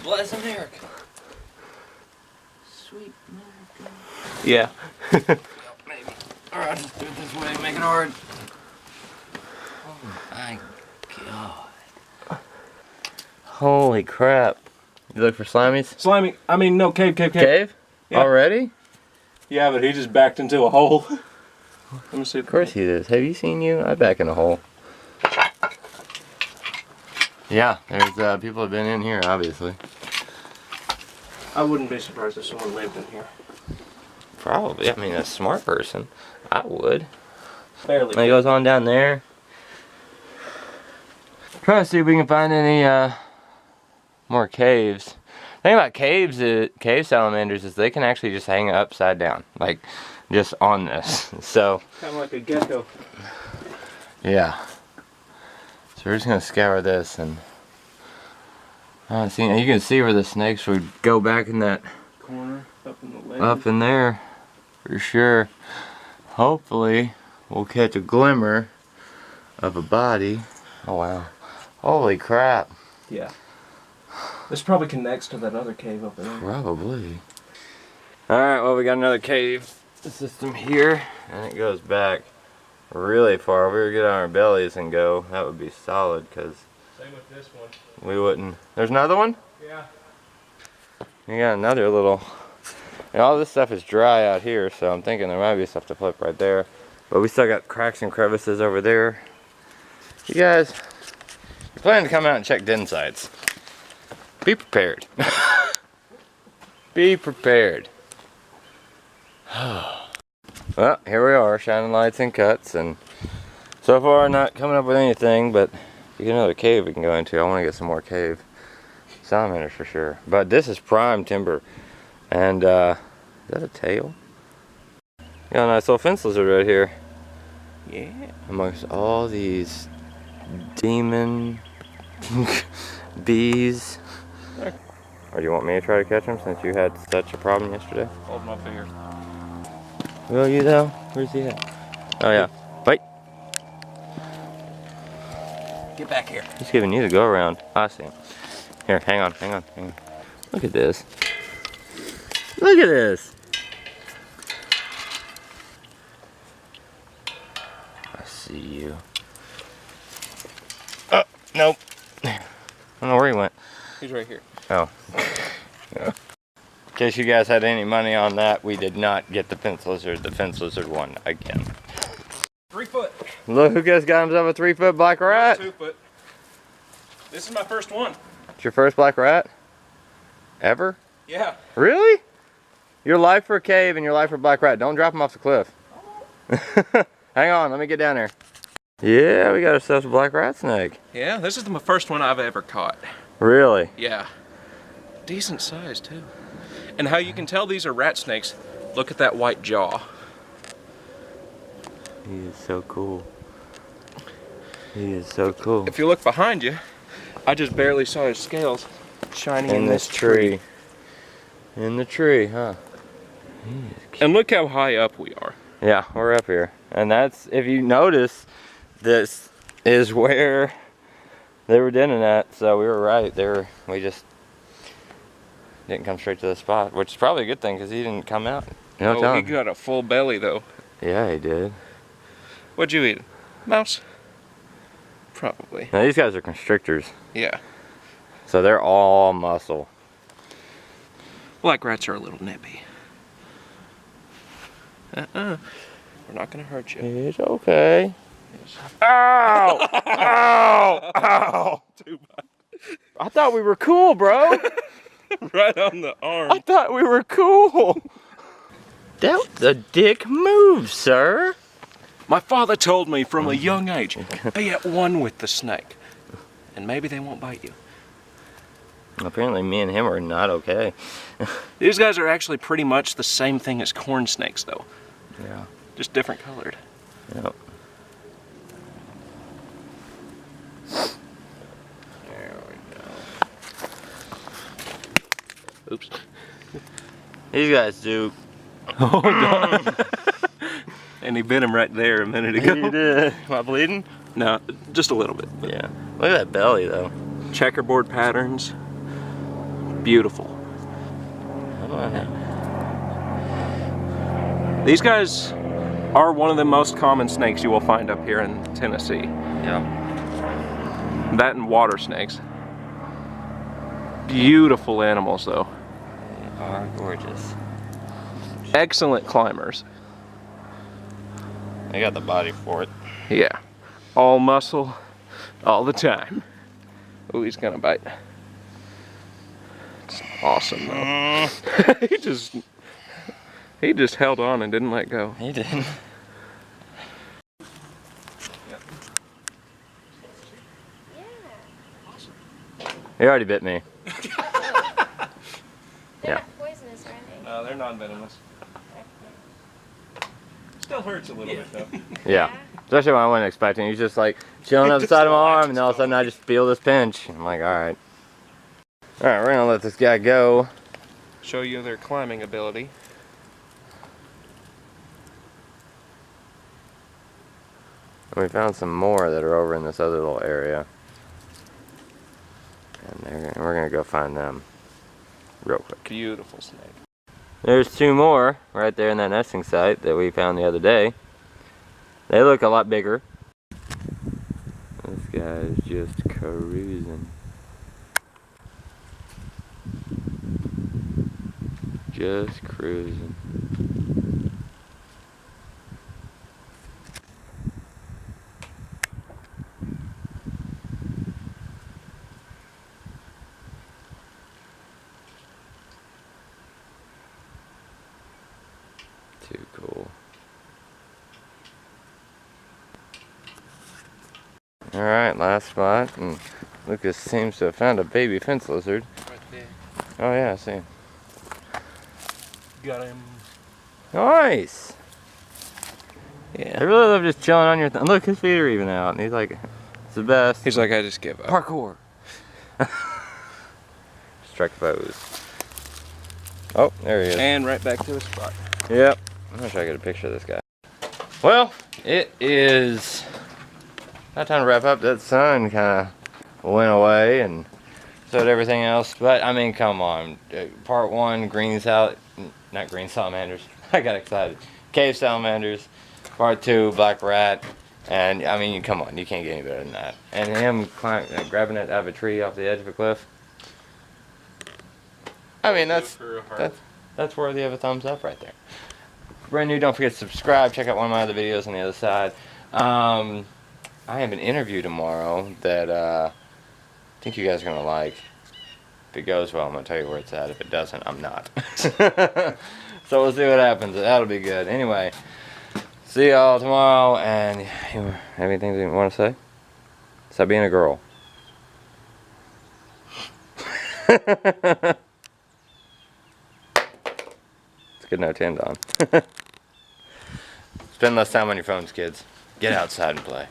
bless America. Sweet America. Yeah. Well, maybe. Alright, let's do it this way, make it hard. Oh my god. Holy crap. You look for slimies? Slimy, I mean, no, cave. Cave? Yeah. Already? Yeah, but he just backed into a hole. Let me see. Of course he is. Have you seen you? I back in a hole. Yeah, there's people have been in here, obviously. I wouldn't be surprised if someone lived in here. Probably. I mean, a smart person. I would. Barely. And it goes on down there. Try to see if we can find any more caves. The thing about caves, cave salamanders, is they can actually just hang upside down, like just on this. So Kind of like a gecko. yeah. So we're just gonna scour this and see. You can see where the snakes would go back in that Corner up in the leg. up in there for sure. Hopefully we'll catch a glimmer of a body. Oh wow. Holy crap. Yeah. This probably connects to that other cave up there. Probably. Alright, well we got another cave system here and it goes back really far. We were get on our bellies and go. That would be solid because Same with this one. we wouldn't. There's another one? Yeah. You got another little. And all this stuff is dry out here, so I'm thinking there might be stuff to flip right there. But we still got cracks and crevices over there. You guys, you're planning to come out and check den sites. Be prepared. Be prepared. Well, here we are, shining lights and cuts, and so far not coming up with anything, but you get another cave we can go into. I want to get some more cave salamanders for sure. But this is prime timber. And, is that a tail? Got a nice little fence lizard right here. Yeah. Amongst all these demon bees. Or do you want me to try to catch him since you had such a problem yesterday? Hold my finger. Will you though? Where's he at? Oh yeah. Wait. Get back here. He's giving you the go around. I see him. Here, hang on. Look at this. Look at this. I see you. Oh, nope. I don't know where he went. He's right here. Oh. Yeah. In case you guys had any money on that, we did not get the fence lizard. The fence lizard won again. 3 foot. Look who just got himself a 3-foot black rat. 2 foot. This is my first one. It's your first black rat? Ever? Yeah. Really? Your life for a cave and your life for a black rat. Don't drop him off the cliff. Hang on, let me get down there. Yeah, we got ourselves a black rat snake. Yeah, this is the first one I've ever caught. Really? Yeah. Decent size too. And how you can tell these are rat snakes, look at that white jaw. He is so cool. He is so cool. If you look behind you, I just barely saw his scales shining in this tree. In the tree, huh? And look how high up we are. Yeah, we're up here. And that's, if you notice, this is where they were denning at, so we were right. We just didn't come straight to the spot, which is probably a good thing because he didn't come out. You know, Oh, he got a full belly though. Yeah, he did. What'd you eat? Mouse? Probably. Now these guys are constrictors, Yeah. so they're all muscle. Black rats are a little nippy. We're not gonna hurt you. It's okay. Ow! Ow! Ow! Too bad. I thought we were cool, bro. Right on the arm. I thought we were cool. That was a dick move, sir. My father told me from a young age, be at one with the snake, and maybe they won't bite you. Apparently me and him are not okay. These guys are actually pretty much the same thing as corn snakes though. Yeah. Just different colored. Yep. There we go. Oops. These guys do. And he bit him right there a minute ago. You did. Am I bleeding? No, just a little bit. Yeah. Look at that belly though. Checkerboard patterns. Beautiful. These guys are one of the most common snakes you will find up here in Tennessee. Yeah. That and water snakes. Beautiful animals though. They are gorgeous. Excellent climbers. They got the body for it. Yeah. All muscle, all the time. Ooh, he's gonna bite. It's awesome though. he just held on and didn't let go. He didn't. He already bit me. They're not poisonous or anything. No, they're non-venomous. Still hurts a little bit though. Yeah. Especially when I wasn't expecting. He's just like chilling up the side of my arm, and all of a sudden I just feel this pinch. I'm like, alright. Alright, we're gonna let this guy go. Show you their climbing ability. And we found some more that are over in this other little area. And we're gonna go find them real quick. Beautiful snake. There's two more right there in that nesting site that we found the other day. They look a lot bigger. This guy's just cruising. Just cruising. Too cool. Alright, last spot, and Lucas seems to have found a baby fence lizard. Right there. Oh yeah, I see him. Got him. Nice! Yeah. I really love just chilling on your look, his feet are even out, and he's like, it's the best. He's like, I just give up. Parkour! Strike pose. Oh, there he is. And right back to his spot. Yep. I'm gonna try to get a picture of this guy. Well, it is not time to wrap up. That sun kind of went away and so did everything else. But I mean, come on. Part one, not green salamanders. I got excited. Cave salamanders. Part two, black rat. And I mean, come on, you can't get any better than that. And him grabbing it out of a tree off the edge of a cliff. I mean, that's worthy of a thumbs up right there. Brand new, don't forget to subscribe. Check out one of my other videos on the other side. I have an interview tomorrow that I think you guys are going to like. If it goes well, I'm going to tell you where it's at. If it doesn't, I'm not. So we'll see what happens. That'll be good. Anyway, see y'all tomorrow. And you have anything you want to say? Stop being a girl. It's a good note to end on. Spend less time on your phones, kids. Get outside and play.